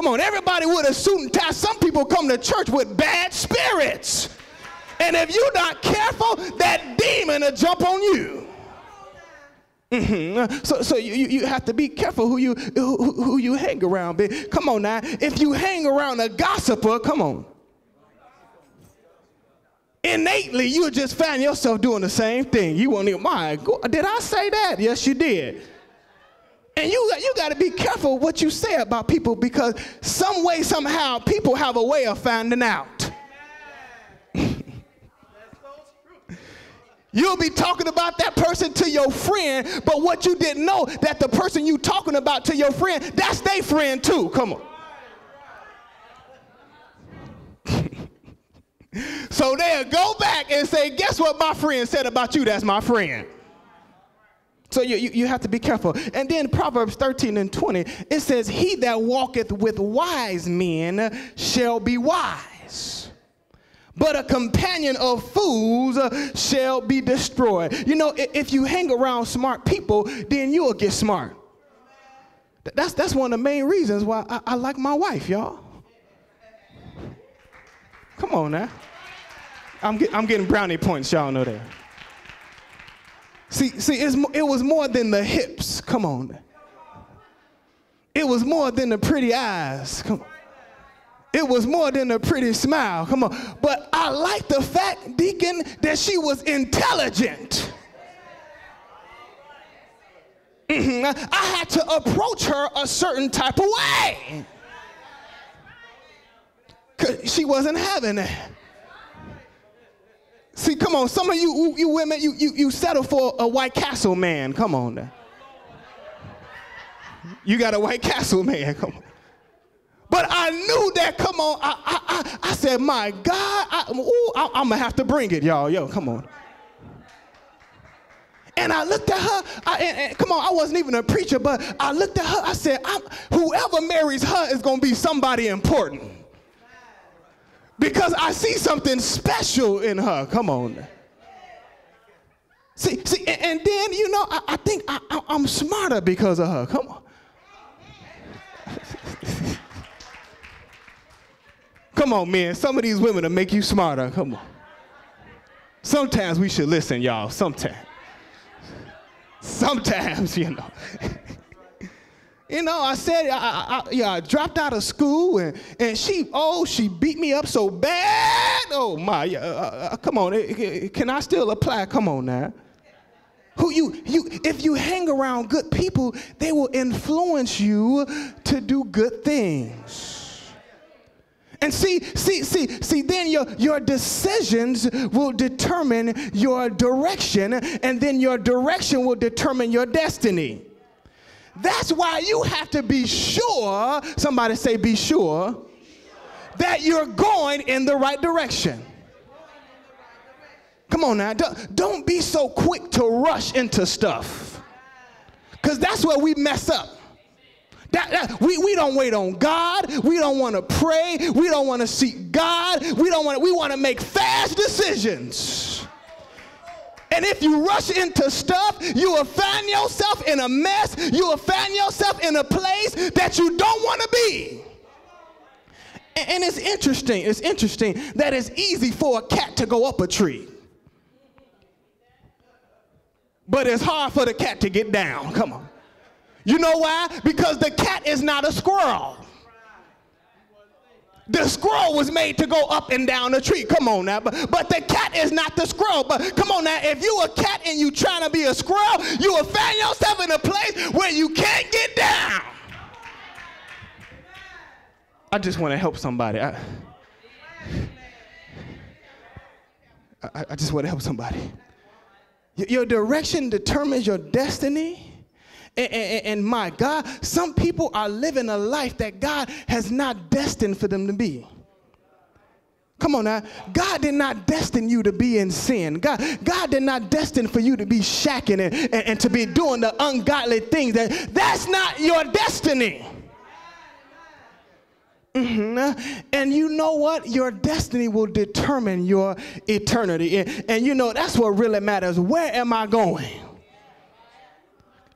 on, everybody with a suit and tie. Some people come to church with bad spirits. And if you're not careful, that demon will jump on you. So you have to be careful who you hang around. Come on now. If you hang around a gossiper, come on. Innately, you just find yourself doing the same thing. You won't even, my God, did I say that? Yes, you did. And you got to be careful what you say about people, because some way, somehow, people have a way of finding out. You'll be talking about that person to your friend, but what you didn't know, that the person you talking about to your friend, that's their friend too. Come on. So they'll go back and say, guess what my friend said about you? That's my friend. So you have to be careful. And then Proverbs 13 and 20, it says, he that walketh with wise men shall be wise, but a companion of fools shall be destroyed. You know, if you hang around smart people, then you'll get smart. That's one of the main reasons why I like my wife, y'all. Come on now. I'm getting brownie points, y'all know that. See, it was more than the hips. Come on. It was more than the pretty eyes. Come on. It was more than a pretty smile. Come on. But I like the fact, Deacon, that she was intelligent. I had to approach her a certain type of way, because she wasn't having that. See, come on, some of you women, you settle for a White Castle man. Come on now. You got a White Castle man. Come on. But I knew that, come on, I said, my God, I'm going to have to bring it, y'all. Yo, come on. And I looked at her, and come on, I wasn't even a preacher, but I looked at her, I said, whoever marries her is going to be somebody important. Because I see something special in her. Come on. See, and then, you know, I think I'm smarter because of her. Come on. Come on, man. Some of these women will make you smarter. Come on. Sometimes we should listen, y'all. Sometimes, you know. You know, I said, I dropped out of school, and she beat me up so bad. Oh, my. Come on. Can I still apply? Come on now. If you hang around good people, they will influence you to do good things. And see, then your decisions will determine your direction, and then your direction will determine your destiny. That's why you have to be sure, somebody say be sure, that you're going in the right direction. Come on now, don't be so quick to rush into stuff, because that's where we mess up. We don't wait on God. We don't want to pray. We don't want to seek God. We want to make fast decisions. And if you rush into stuff, you will find yourself in a mess. You will find yourself in a place that you don't want to be. And it's interesting that it's easy for a cat to go up a tree, but it's hard for the cat to get down. Come on. You know why? Because the cat is not a squirrel. The squirrel was made to go up and down a tree. Come on now. But the cat is not the squirrel. But come on now. If you a cat and you trying to be a squirrel, you will find yourself in a place where you can't get down. I just want to help somebody. I just want to help somebody. Your direction determines your destiny. And my God, some people are living a life that God has not destined for them to be. Come on now. God did not destine you to be in sin. God did not destine for you to be shacking and to be doing the ungodly things. That's not your destiny. And you know what? Your destiny will determine your eternity. And you know, that's what really matters. Where am I going?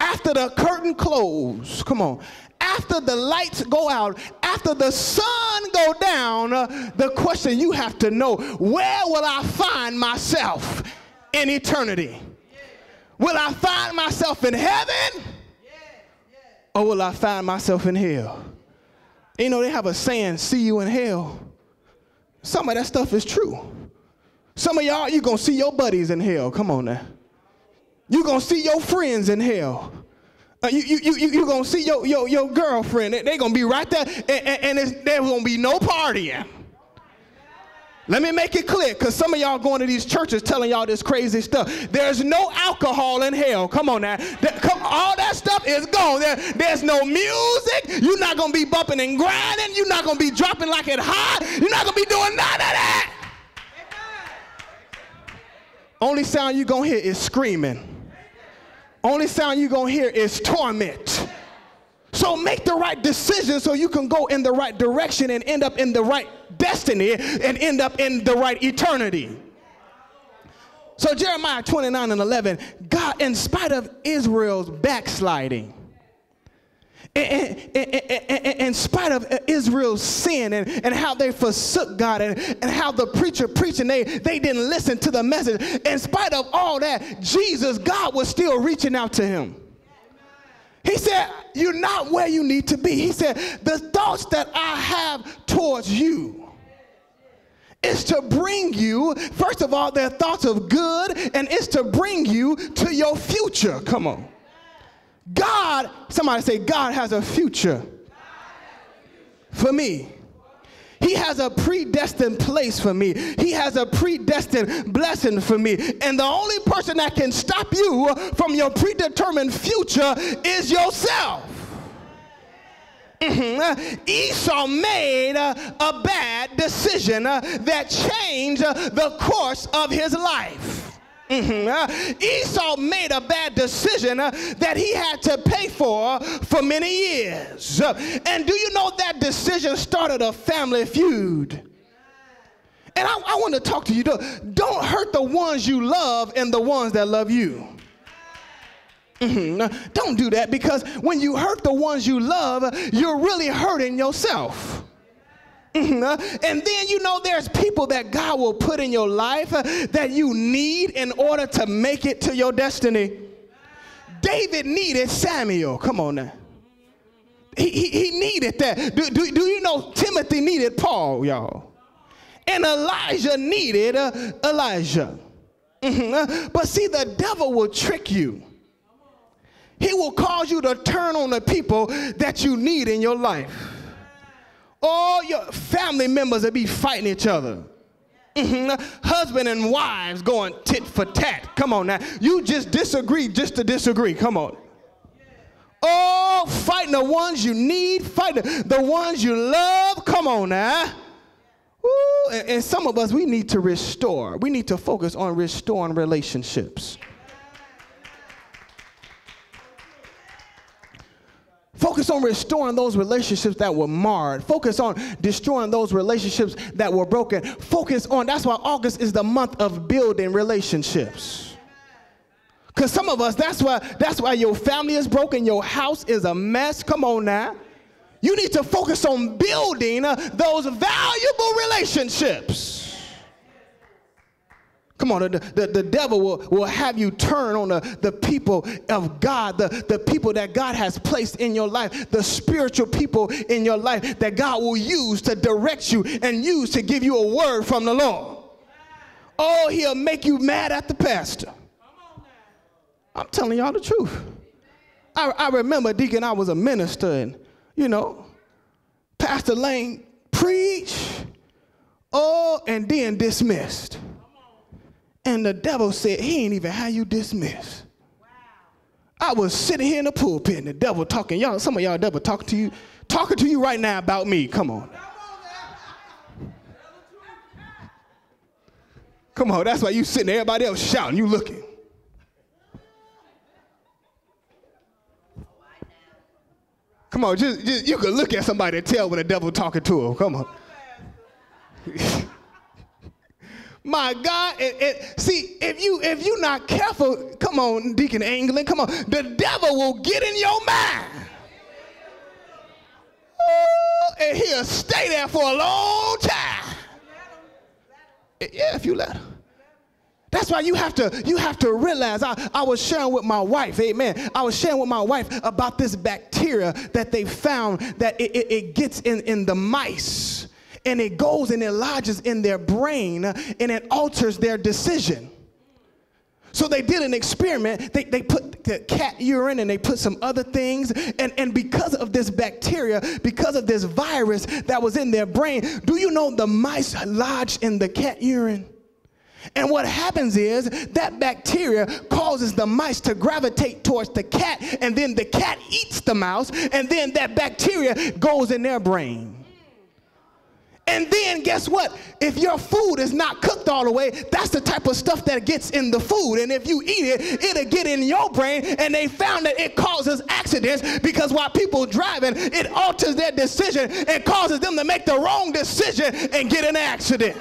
After the curtain closes, come on, after the lights go out, after the sun go down, the question you have to know, where will I find myself in eternity? Will I find myself in heaven? Or will I find myself in hell? You know, they have a saying, see you in hell. Some of that stuff is true. Some of y'all, you're going to see your buddies in hell. Come on now. You're going to see your friends in hell. You're going to see your girlfriend. They're going to be right there, and there's going to be no partying. Let me make it clear, because some of y'all going to these churches telling y'all this crazy stuff. There's no alcohol in hell. Come on now. All that stuff is gone. There's no music. You're not going to be bumping and grinding. You're not going to be dropping like it hot. You're not going to be doing none of that. Only sound you're going to hear is screaming. Only sound you're going to hear is torment. So make the right decision so you can go in the right direction and end up in the right destiny and end up in the right eternity. So Jeremiah 29:11, God, in spite of Israel's backsliding, in spite of Israel's sin and how they forsook God and how the preacher preached and they didn't listen to the message, in spite of all that, Jesus, God was still reaching out to him. He said, you're not where you need to be. He said, the thoughts that I have towards you is to bring you, first of all, they're thoughts of good, and it's to bring you to your future. Come on. God, somebody say, God has a future for me. He has a predestined place for me. He has a predestined blessing for me. And the only person that can stop you from your predetermined future is yourself. Esau made a bad decision that changed the course of his life. Esau made a bad decision that he had to pay for many years. And do you know that decision started a family feud? And I want to talk to you. Don't hurt the ones you love and the ones that love you. Don't do that, because when you hurt the ones you love, you're really hurting yourself. And then, you know, there's people that God will put in your life that you need in order to make it to your destiny. David needed Samuel. Come on now. He needed that. Do you know Timothy needed Paul, y'all? And Elijah needed Elijah. But see, the devil will trick you. He will cause you to turn on the people that you need in your life. All your family members will be fighting each other. Husband and wives going tit for tat. Come on now. You just disagree just to disagree. Come on. Oh, fighting the ones you need. Fighting the ones you love. Come on now. Ooh, and some of us, we need to restore. We need to focus on restoring relationships. Focus on restoring those relationships that were marred. Focus on destroying those relationships that were broken. Focus on, that's why August is the month of building relationships. Because some of us, that's why your family is broken, your house is a mess. Come on now. You need to focus on building those valuable relationships. Come on, the devil will have you turn on the people of God, the people that God has placed in your life, the spiritual people in your life that God will use to direct you and use to give you a word from the Lord. Oh, he'll make you mad at the pastor. I'm telling y'all the truth. I remember, Deacon, I was a minister, and, you know, Pastor Lane preached, and then dismissed. And the devil said, he ain't even had you dismissed. Wow. I was sitting here in the pulpit and the devil talking. Y'all, some of y'all devil talking to you right now about me. Come on. Come on, that's why you sitting there, everybody else shouting, you looking. Come on, just you can look at somebody and tell when the devil talking to him. Come on. My God, see, if you're not careful, come on, Deacon Anglin, come on, the devil will get in your mind. Oh, and he'll stay there for a long time. Yeah, if you let him. That's why you have to realize, I was sharing with my wife, amen. I was sharing with my wife about this bacteria that they found that it gets in the mice, and it goes and it lodges in their brain, and it alters their decision. So they did an experiment. They put the cat urine and they put some other things, and because of this bacteria, because of this virus that was in their brain, do you know the mice lodged in the cat urine? And what happens is that bacteria causes the mice to gravitate towards the cat, and then the cat eats the mouse, and then that bacteria goes in their brain. And then guess what? If your food is not cooked all the way, that's the type of stuff that gets in the food. And if you eat it, it'll get in your brain. And they found that it causes accidents, because while people driving, it alters their decision and causes them to make the wrong decision and get in an accident.